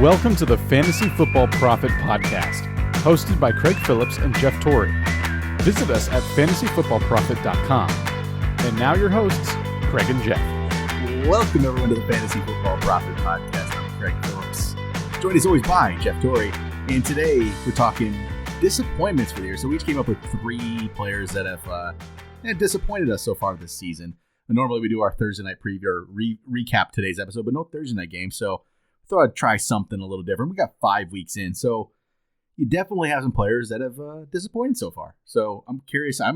Welcome to the Fantasy Football Prophet Podcast, hosted by Craig Phillips and Jeff Torrey. Visit us at fantasyfootballprophet.com. And now your hosts, Craig and Jeff. Welcome everyone to the Fantasy Football Prophet Podcast. I'm Craig Phillips, joined as always by Jeff Torrey. And today we're talking disappointments for the year. So we each came up with 3 players that have disappointed us so far this season. And normally we do our Thursday night preview or recap today's episode, but no Thursday night game. So I thought I'd try something a little different. We got 5 weeks in, so you definitely have some players that have disappointed so far. So I'm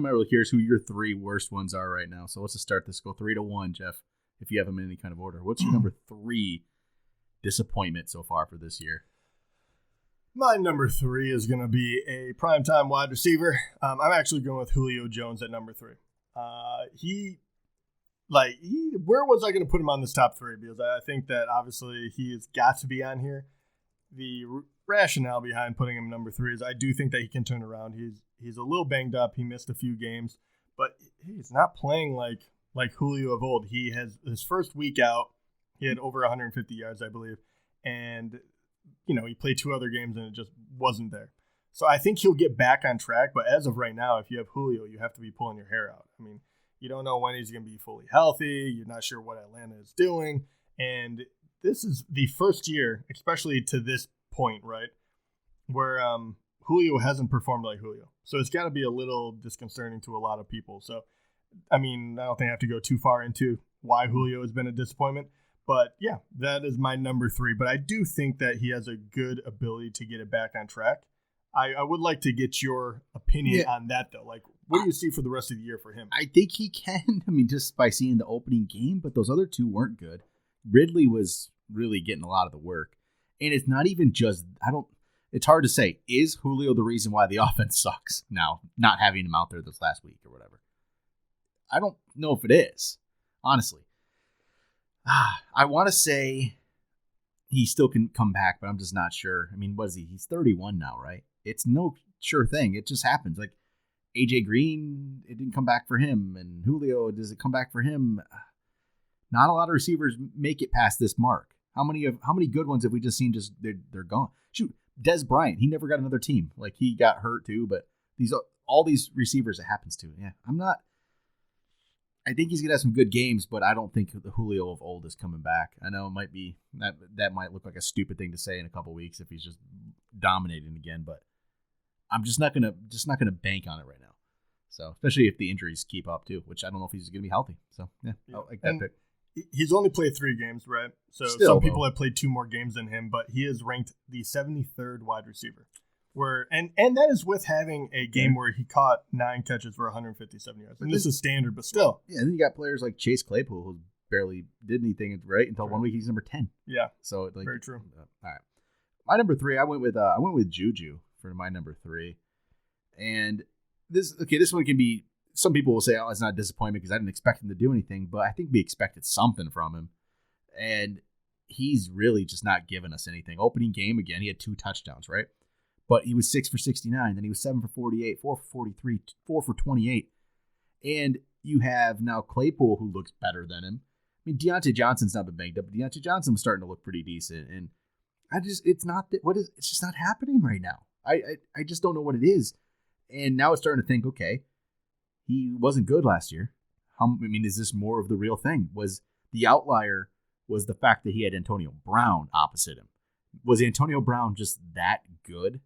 really curious who your 3 worst ones are right now. So let's just start this. Go 3 to 1, Jeff, if you have them in any kind of order. What's your number 3 disappointment so far for this year? My number 3 is going to be a primetime wide receiver. I'm actually going with Julio Jones at number 3. Where was I going to put him on this top 3? Because I think that obviously he has got to be on here. The rationale behind putting him number 3 is I do think that he can turn around. He's a little banged up. He missed a few games, but he's not playing like Julio of old. He has his first week out. He had over 150 yards, I believe, and he played 2 other games and it just wasn't there. So I think he'll get back on track. But as of right now, if you have Julio, you have to be pulling your hair out. I mean, you don't know when he's going to be fully healthy. You're not sure what Atlanta is doing. And this is the first year, especially to this point, right, where Julio hasn't performed like Julio. So it's got to be a little disconcerting to a lot of people. So, I mean, I don't think I have to go too far into why Julio has been a disappointment. But, yeah, that is my number 3. But I do think that he has a good ability to get it back on track. I would like to get your opinion on that, though. Like, what do you see for the rest of the year for him? I think he can. I mean, just by seeing the opening game, but those other 2 weren't good. Ridley was really getting a lot of the work. And it's not even just, it's hard to say, is Julio the reason why the offense sucks now, not having him out there this last week or whatever? I don't know if it is, honestly. I want to say he still can come back, but I'm just not sure. I mean, what is he? He's 31 now, right? It's no sure thing. It just happens. Like AJ Green, it didn't come back for him. And Julio, does it come back for him? Not a lot of receivers make it past this mark. How many good ones have we just seen they're gone? Shoot, Des Bryant, he never got another team. Like he got hurt too, but all these receivers it happens to. Yeah, I think he's going to have some good games, but I don't think the Julio of old is coming back. I know it might be that might look like a stupid thing to say in a couple weeks if he's just dominating again, but I'm just not gonna bank on it right now. So especially if the injuries keep up too, which I don't know if he's going to be healthy. So yeah, I like that pick. He's only played 3 games, right? So some people have played 2 more games than him, but he is ranked the 73rd wide receiver. And that is with having a game where he caught 9 catches for 157 yards. And this is standard, but still. Yeah, and then you got players like Chase Claypool who barely did anything right until 1 week he's number 10. Yeah. So very true. All right. My number 3, I went with Juju for my number 3. And this one can be, some people will say, oh, it's not a disappointment because I didn't expect him to do anything, but I think we expected something from him. And he's really just not giving us anything. Opening game again, he had 2 touchdowns, right? But he was 6 for 69. Then he was 7 for 48, 4 for 43, 4 for 28. And you have now Claypool, who looks better than him. I mean, Deontay Johnson's not been banged up, but Deontay Johnson was starting to look pretty decent. And it's just not happening right now. I just don't know what it is. And now it's starting to think, okay, he wasn't good last year. Is this more of the real thing? Was the outlier was the fact that he had Antonio Brown opposite him? Was Antonio Brown just that good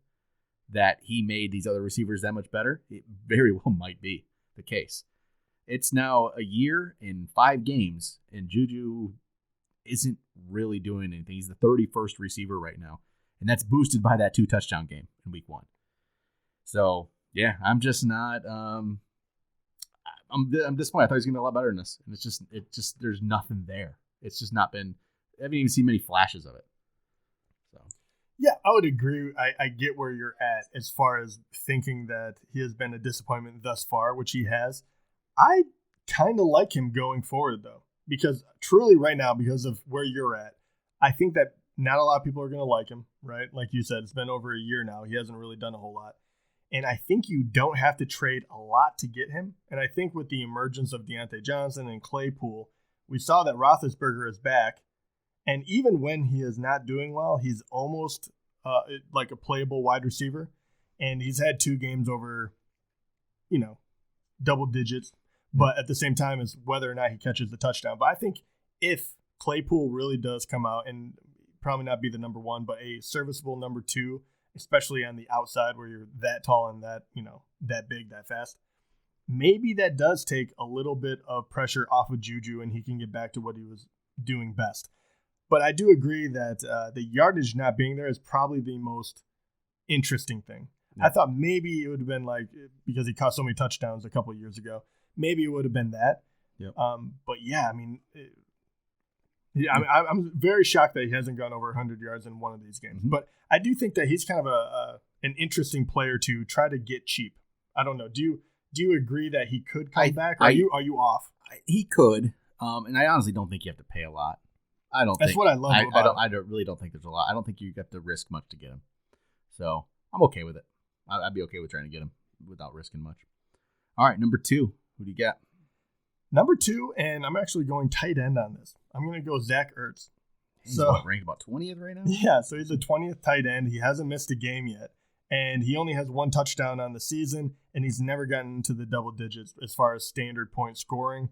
that he made these other receivers that much better? It very well might be the case. It's now a year and 5 games, and Juju isn't really doing anything. He's the 31st receiver right now, and that's boosted by that 2 touchdown game in week 1. So, yeah, I'm just not I'm disappointed. I thought he was going to be a lot better than this, and it's just there's nothing there. It's just not been, I haven't even seen many flashes of it. So. Yeah, I would agree. I get where you're at as far as thinking that he has been a disappointment thus far, which he has. I kind of like him going forward, though, because truly right now, because of where you're at, I think that not a lot of people are going to like him, right? Like you said, it's been over a year now. He hasn't really done a whole lot. And I think you don't have to trade a lot to get him. And I think with the emergence of Deontay Johnson and Claypool, we saw that Roethlisberger is back. And even when he is not doing well, he's almost like a playable wide receiver. And he's had 2 games over, double digits. But at the same time, is whether or not he catches the touchdown. But I think if Claypool really does come out and probably not be the number 1, but a serviceable number 2, especially on the outside where you're that tall and that, that big, that fast, maybe that does take a little bit of pressure off of Juju and he can get back to what he was doing best. But I do agree that the yardage not being there is probably the most interesting thing. Yeah. I thought maybe it would have been like, because he caught so many touchdowns a couple of years ago, maybe it would have been that. Yep. But yeah, I'm very shocked that he hasn't gone over 100 yards in one of these games. Mm-hmm. But I do think that he's kind of an interesting player to try to get cheap. I don't know. Do you agree that he could come back? Or are you off? He could, and I honestly don't think you have to pay a lot. That's what I love about him. I really don't think there's a lot. I don't think you have to risk much to get him. So I'm okay with it. I'd be okay with trying to get him without risking much. All right, number 2. Who do you got? Number 2, and I'm actually going tight end on this. I'm going to go Zach Ertz. He's ranked about 20th right now? Yeah, so he's the 20th tight end. He hasn't missed a game yet. And he only has 1 touchdown on the season, and he's never gotten into the double digits as far as standard point scoring.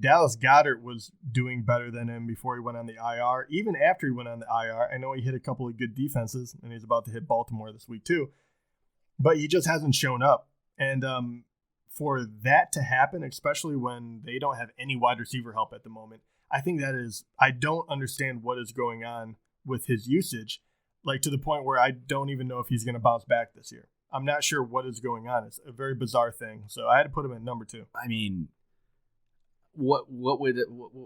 Dallas Goedert was doing better than him before he went on the IR. Even after he went on the IR, I know he hit a couple of good defenses, and he's about to hit Baltimore this week too. But he just hasn't shown up. And for that to happen, especially when they don't have any wide receiver help at the moment, I think I don't understand what is going on with his usage, like to the point where I don't even know if he's going to bounce back this year. I'm not sure what is going on. It's a very bizarre thing. So I had to put him at number 2.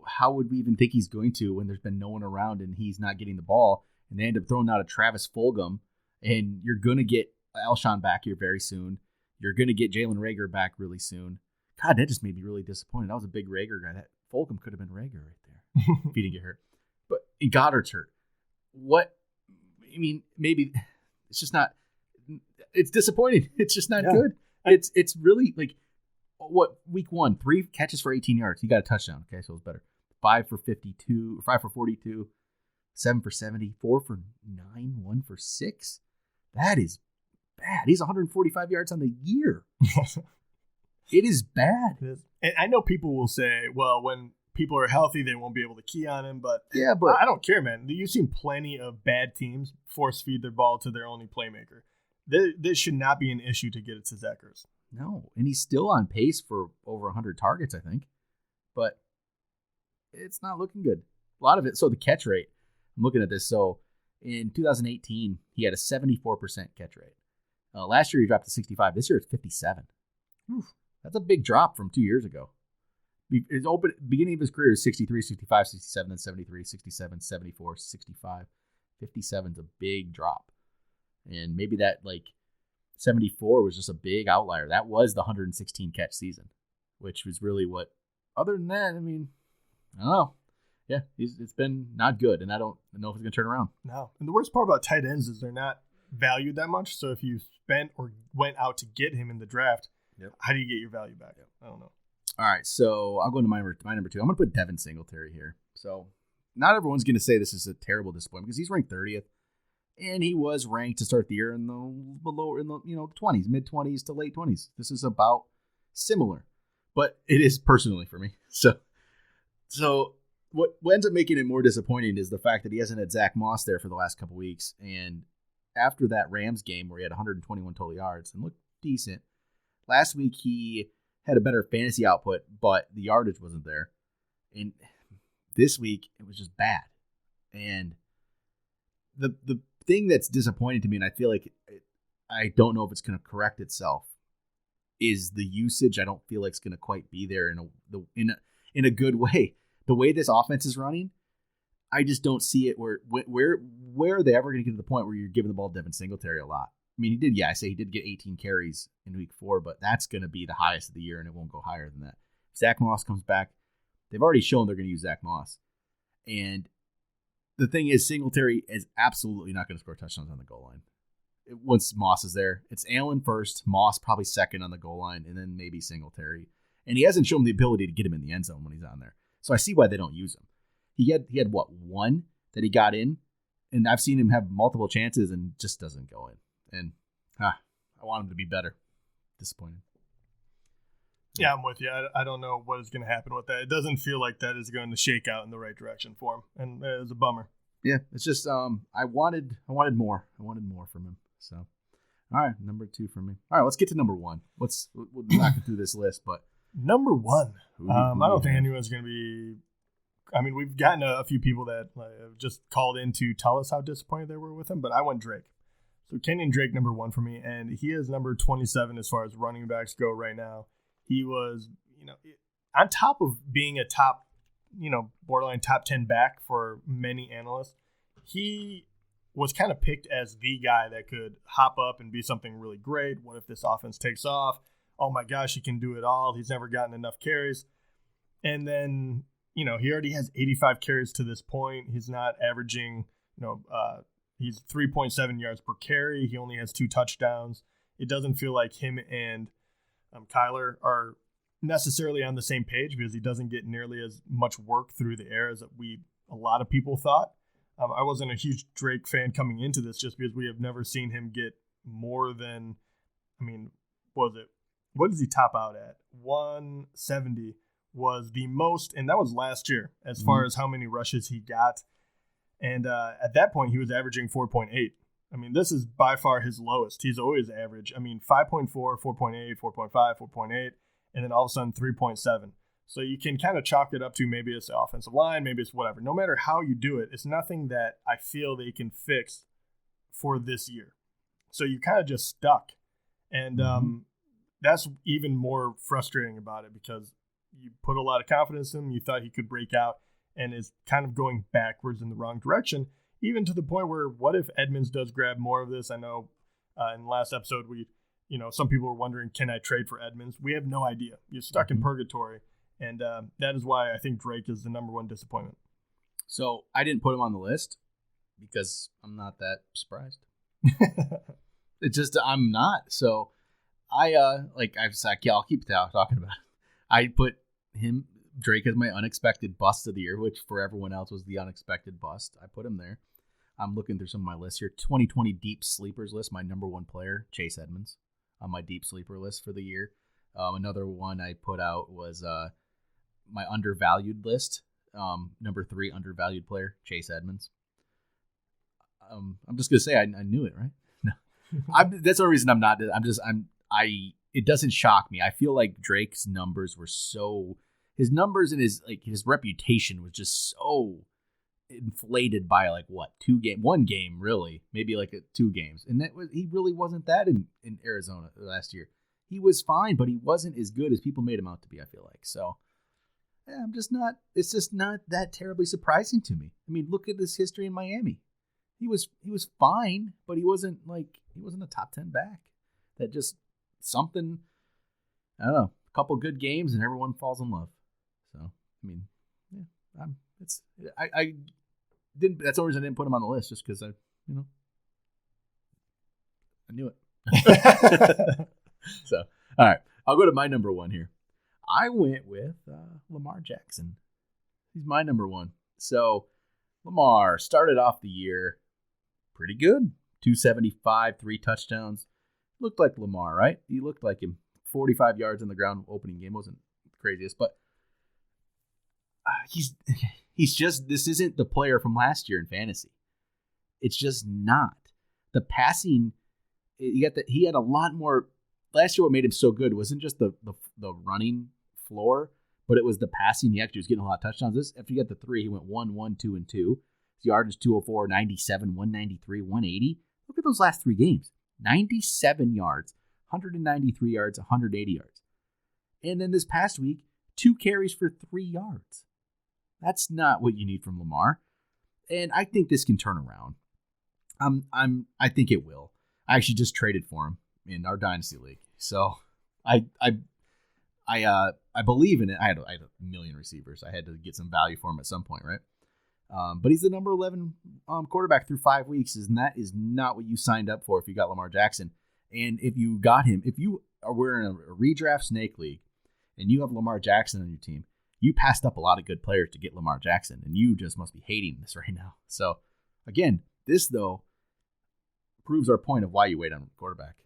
How would we even think he's going to when there's been no one around and he's not getting the ball, and they end up throwing out a Travis Fulgham, and you're going to get Alshon back here very soon. You're going to get Jalen Reagor back really soon. God, that just made me really disappointed. I was a big Reagor guy. That Fulgham could have been Reagor right there if he didn't get hurt. But Goddard's hurt. Maybe it's just not. It's disappointing. It's just not good. It's really like week 1, 3 catches for 18 yards. He got a touchdown. Okay, so it's better. 5 for 52, 5 for 42, 7 for 70, 4 for 9, 1 for 6. That is bad. He's 145 yards on the year. It is bad. It is. And I know people will say, well, when people are healthy, they won't be able to key on him. But I don't care, man. You've seen plenty of bad teams force feed their ball to their only playmaker. This should not be an issue to get it to Zach Ertz. No, and he's still on pace for over 100 targets, I think. But it's not looking good. A lot of it. So the catch rate, I'm looking at this. So in 2018, he had a 74% catch rate. Last year, he dropped to 65. This year, it's 57. Oof. That's a big drop from 2 years ago. His beginning of his career is 63, 65, 67, then 73, 67, 74, 65. 57 is a big drop. And maybe that, 74 was just a big outlier. That was the 116 catch season, which was really what, other than that, I don't know. Yeah, it's been not good, and I don't know if it's going to turn around. No. And the worst part about tight ends is they're not valued that much. So if you spent or went out to get him in the draft, how do you get your value back? I don't know. All right, so I'll go into my number 2. I'm going to put Devin Singletary here. So not everyone's going to say this is a terrible disappointment because he's ranked 30th, and he was ranked to start the year in the 20s, mid-20s to late 20s. This is about similar, but it is personally for me. So what ends up making it more disappointing is the fact that he hasn't had Zach Moss there for the last couple weeks, and after that Rams game where he had 121 total yards and looked decent, last week he had a better fantasy output, but the yardage wasn't there. And this week it was just bad. And the thing that's disappointing to me, and I feel like I don't know if it's going to correct itself, is the usage. I don't feel like it's going to quite be there in a good way. The way this offense is running, I just don't see it. Where are they ever going to get to the point where you're giving the ball to Devin Singletary a lot? He did get 18 carries in week 4, but that's going to be the highest of the year, and it won't go higher than that. If Zach Moss comes back, they've already shown they're going to use Zach Moss. And the thing is, Singletary is absolutely not going to score touchdowns on the goal line. Once Moss is there, it's Allen first, Moss probably second on the goal line, and then maybe Singletary. And he hasn't shown the ability to get him in the end zone when he's on there. So I see why they don't use him. He had 1 that he got in, and I've seen him have multiple chances and just doesn't go in. And I want him to be better. Disappointed. Yeah, I'm with you. I don't know what is going to happen with that. It doesn't feel like that is going to shake out in the right direction for him, and it's a bummer. Yeah, it's just I wanted more. I wanted more from him. So, all right, number 2 for me. All right, let's get to number 1. We'll knock it through this list, but number 1. I don't think have? anyone's going to be. I mean, we've gotten a few people that have just called in to tell us how disappointed they were with him, but I went Drake. So Kenyan Drake, number 1 for me, and he is number 27 as far as running backs go right now. He was, on top of being a top, borderline top 10 back for many analysts, he was kind of picked as the guy that could hop up and be something really great. What if this offense takes off? Oh my gosh, he can do it all. He's never gotten enough carries. And then, he already has 85 carries to this point. He's not averaging, he's 3.7 yards per carry. He only has 2 touchdowns. It doesn't feel like him and Kyler are necessarily on the same page because he doesn't get nearly as much work through the air as a lot of people thought. I wasn't a huge Drake fan coming into this just because we have never seen him get more than, what does he top out at? 170 was the most, and that was last year as far as how many rushes he got. And at that point, he was averaging 4.8. This is by far his lowest. He's always average. 5.4, 4.8, 4.5, 4.8, and then all of a sudden 3.7. So you can kind of chalk it up to maybe it's the offensive line, maybe it's whatever. No matter how you do it, it's nothing that I feel they can fix for this year. So you kind of just stuck. And that's even more frustrating about it because you put a lot of confidence in him. You thought he could break out and is kind of going backwards in the wrong direction. Even to the point where, what if Edmonds does grab more of this? I know in the last episode, some people were wondering, can I trade for Edmonds? We have no idea. You're stuck in purgatory. And that is why I think Drake is the number 1 disappointment. So I didn't put him on the list because I'm not that surprised. It's just, I'm not. So I'll keep talking about it. I put Drake as my unexpected bust of the year, which for everyone else was the unexpected bust. I put him there. I'm looking through some of my lists here. 2020 Deep Sleepers list, my number 1 player, Chase Edmonds, on my Deep Sleeper list for the year. Another one I put out was my undervalued list. Number 3 undervalued player, Chase Edmonds. I'm just going to say I knew it, right? No. That's the reason I'm not. It doesn't shock me. I feel like Drake's numbers were so... His numbers and his reputation was just so inflated by one game really, maybe 2 games, and he really wasn't that in Arizona last year. He was fine, but he wasn't as good as people made him out to be. I feel like so. Yeah, it's just not that terribly surprising to me. Look at his history in Miami. He was fine, but he wasn't a top 10 back. That just something. I don't know. A couple good games and everyone falls in love. So, I didn't. That's the reason I didn't put him on the list, just because I knew it. So, all right, I'll go to my number 1 here. I went with Lamar Jackson. He's my number 1. So, Lamar started off the year pretty good. 275, 3 touchdowns. Looked like Lamar, right? He looked like him. 45 yards on the ground opening game. Wasn't the craziest, but he's just, this isn't the player from last year in fantasy. It's just not. The passing, he had a lot more. Last year what made him so good wasn't just the running floor, but it was the passing. He actually was getting a lot of touchdowns. This, after you get the 3, he went 1, 1, 2, and 2. His yardage 204, 97, 193, 180. Look at those last 3 games. 97 yards, 193 yards, 180 yards. And then this past week, 2 carries for 3 yards. That's not what you need from Lamar. And I think this can turn around. I think it will. I actually just traded for him in our dynasty league. So I believe in it. I had a million receivers. I had to get some value for him at some point, right? But he's the number 11 quarterback through 5 weeks, and that is not what you signed up for if you got Lamar Jackson. And if you got him, if you are wearing a redraft snake league and you have Lamar Jackson on your team, you passed up a lot of good players to get Lamar Jackson, and you just must be hating this right now. So, again, this, though, proves our point of why you wait on a quarterback.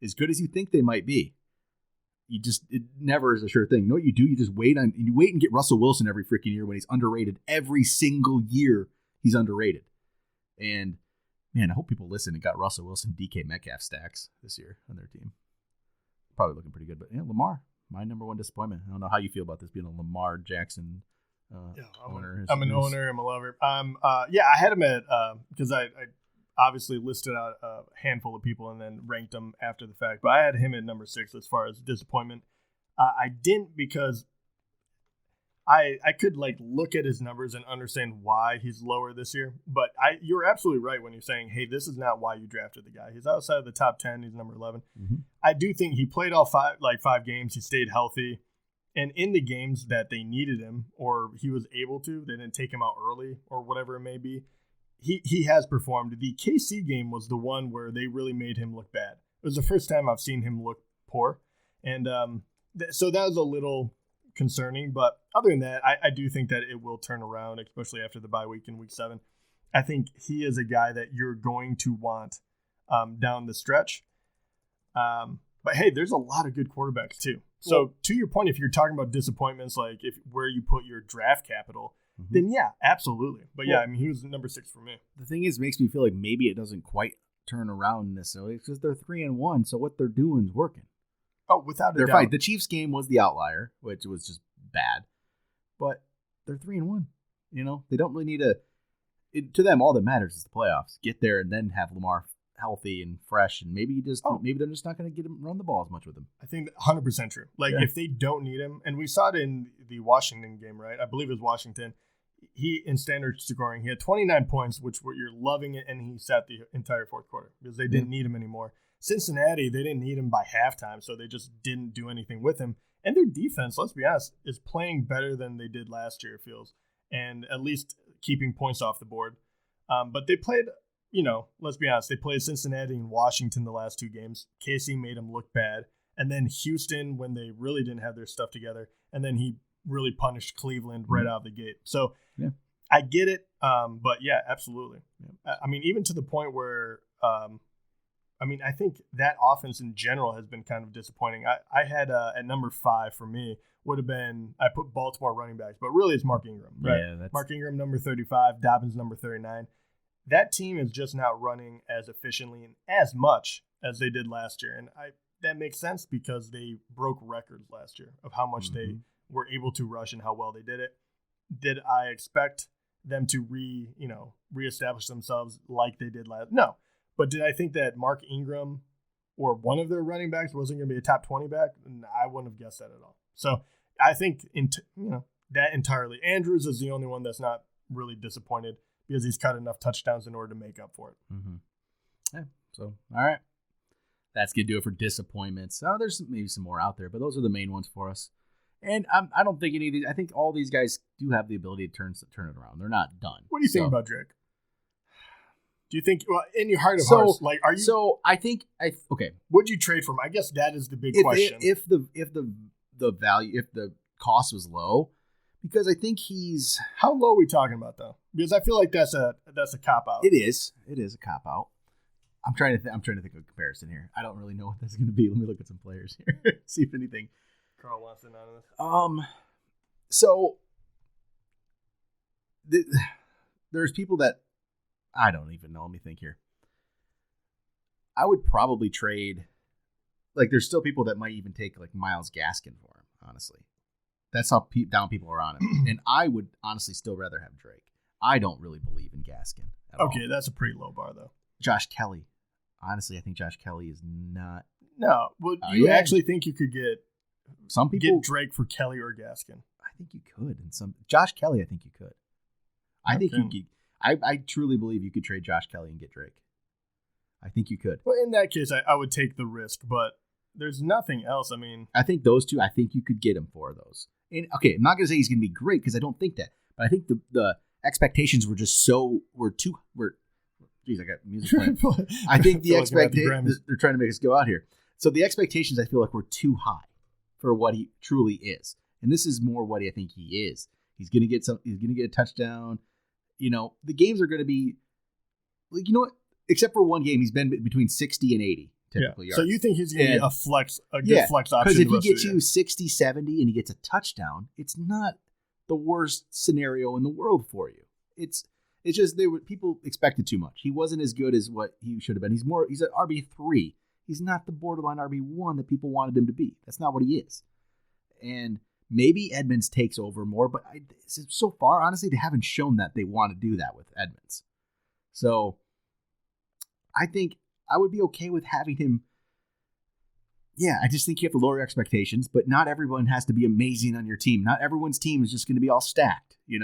As good as you think they might be, it never is a sure thing. You know what you do? You just wait and get Russell Wilson every freaking year when he's underrated. Every single year he's underrated. And, man, I hope people listen and got Russell Wilson, DK Metcalf stacks this year on their team. Probably looking pretty good. But, Lamar, my number one disappointment. I don't know how you feel about this being a Lamar Jackson owner. I'm an owner. I'm a lover. I had him at because I obviously listed out a handful of people and then ranked them after the fact. But I had him at number 6 as far as disappointment. I didn't because I could look at his numbers and understand why he's lower this year. But you're absolutely right when you're saying, hey, this is not why you drafted the guy. He's outside of the top 10. He's number 11. Mm-hmm. I do think he played all 5 games. He stayed healthy. And in the games that they needed him or he was able to, they didn't take him out early or whatever it may be, he has performed. The KC game was the one where they really made him look bad. It was the first time I've seen him look poor. And so that was a little concerning. But other than that, I do think that it will turn around, especially after the bye week in week 7. I think he is a guy that you're going to want down the stretch. But, hey, there's a lot of good quarterbacks too. So to your point, if you're talking about disappointments, like where you put your draft capital, then yeah, absolutely. But yeah, I mean, he was number 6 for me. The thing is, it makes me feel like maybe it doesn't quite turn around necessarily because they're 3-1. So what they're doing is working. Oh, without a doubt. Fine. The Chiefs game was the outlier, which was just bad. But they're 3-1. They don't really need to them, all that matters is the playoffs. Get there and then have Lamar healthy and fresh, and maybe they're just not going to get him run the ball as much with him. I think 100% true. If they don't need him, and we saw it in the Washington game, right? I believe it was Washington. He in standard scoring, he had 29 points, which you're loving it, and he sat the entire fourth quarter because they didn't need him anymore. Cincinnati, they didn't need him by halftime, so they just didn't do anything with him. And their defense, let's be honest, is playing better than they did last year, it feels, and at least keeping points off the board. But they played. Let's be honest, they played Cincinnati and Washington the last 2 games. KC made them look bad. And then Houston when they really didn't have their stuff together. And then he really punished Cleveland right out of the gate. So I get it. But yeah, absolutely. Yeah. I mean, even to the point where, I think that offense in general has been kind of disappointing. I had at number 5 for me would have been, I put Baltimore running backs, but really it's Mark Ingram. Right? Yeah, Mark Ingram, number 35, Dobbins, number 39. That team is just not running as efficiently and as much as they did last year. And that makes sense because they broke records last year of how much they were able to rush and how well they did it. Did I expect them to reestablish themselves like they did last? No. But did I think that Mark Ingram or one of their running backs wasn't going to be a top 20 back? I wouldn't have guessed that at all. So I think that entirely. Andrews is the only one that's not really disappointed, because he's cut enough touchdowns in order to make up for it. Mm-hmm. Yeah. So, all right. That's going to do it for disappointments. There's maybe some more out there, but those are the main ones for us. And I don't think any of these, I think all these guys do have the ability to turn it around. They're not done. What do you think about Drake? Do you think, in your heart of hearts, are you? So I think, okay. Would you trade for him? I guess that is the big question. If the value, if the cost was low, because I think he's... How low are we talking about, though? Because I feel like that's a cop-out. It is. It is a cop-out. I'm trying to think of a comparison here. I don't really know what that's going to be. Let me look at some players here. See if anything... Carl wants to know this. So... There's people that... I don't even know. Let me think here. I would probably trade... there's still people that might even take, Myles Gaskin for him, honestly. That's how down people are on him. And I would honestly still rather have Drake. I don't really believe in Gaskin at all. Okay, that's a pretty low bar, though. Josh Kelly. Honestly, I think Josh Kelly is not... No. Well, you actually think you could get some people get Drake for Kelly or Gaskin? I think you could. Josh Kelly, I think you could. I think you could. I truly believe you could trade Josh Kelly and get Drake. I think you could. Well, in that case, I would take the risk, but there's nothing else. I mean... I think those two, I think you could get him for those. And, okay, I'm not going to say he's going to be great because I don't think that. But I think the expectations were just geez, I got music playing. I think the expectations, they're trying to make us go out here. So the expectations, I feel like, were too high for what he truly is. And this is more what I think he is. He's gonna get a touchdown. The games are gonna be like, except for one game, he's been between 60 and 80 typically yards. So you think he's gonna be a good flex option? Because if he gets you 60, 70 and he gets a touchdown, it's not the worst scenario in the world for you. It's just people expected too much. He wasn't as good as what he should have been. He's an RB3. He's not the borderline RB1 that people wanted him to be. That's not what he is. And maybe Edmonds takes over more, but so far, honestly, they haven't shown that they want to do that with Edmonds. So I think I would be okay with having him. Yeah, I just think you have to lower your expectations, but not everyone has to be amazing on your team. Not everyone's team is just going to be all stacked. You're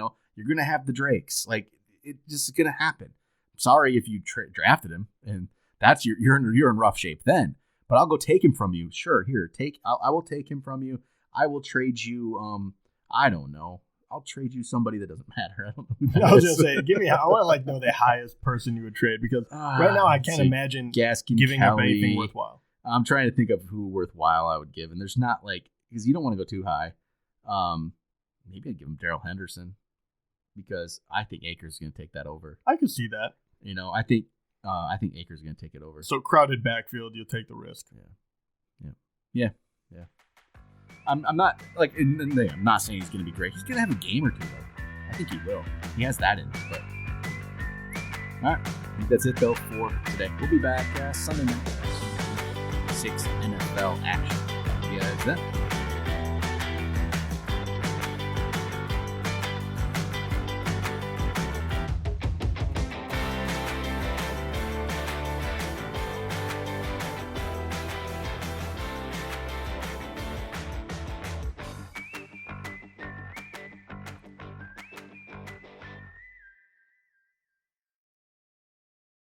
going to have the Drakes. Like, it's just going to happen. I'm sorry if you drafted him, and that's you're in rough shape then. But I'll go take him from you. Sure, here, I will take him from you. I will trade you. I don't know. I'll trade you somebody that doesn't matter. I don't know. Who that I was is. gonna say, I want to know the highest person you would trade, because right now I can't imagine giving up anything worthwhile. I'm trying to think of who worthwhile I would give, and there's not because you don't want to go too high. Maybe I'd give him Darrell Henderson, because I think Akers is going to take that over. I could see that. I think Akers is going to take it over. So crowded backfield, you'll take the risk. Yeah. I'm not I'm not saying he's going to be great. He's going to have a game or two though. I think he will. He has that in him. But all right, I think that's it though for today. We'll be back Sunday night. 6 NFL action. See you guys then.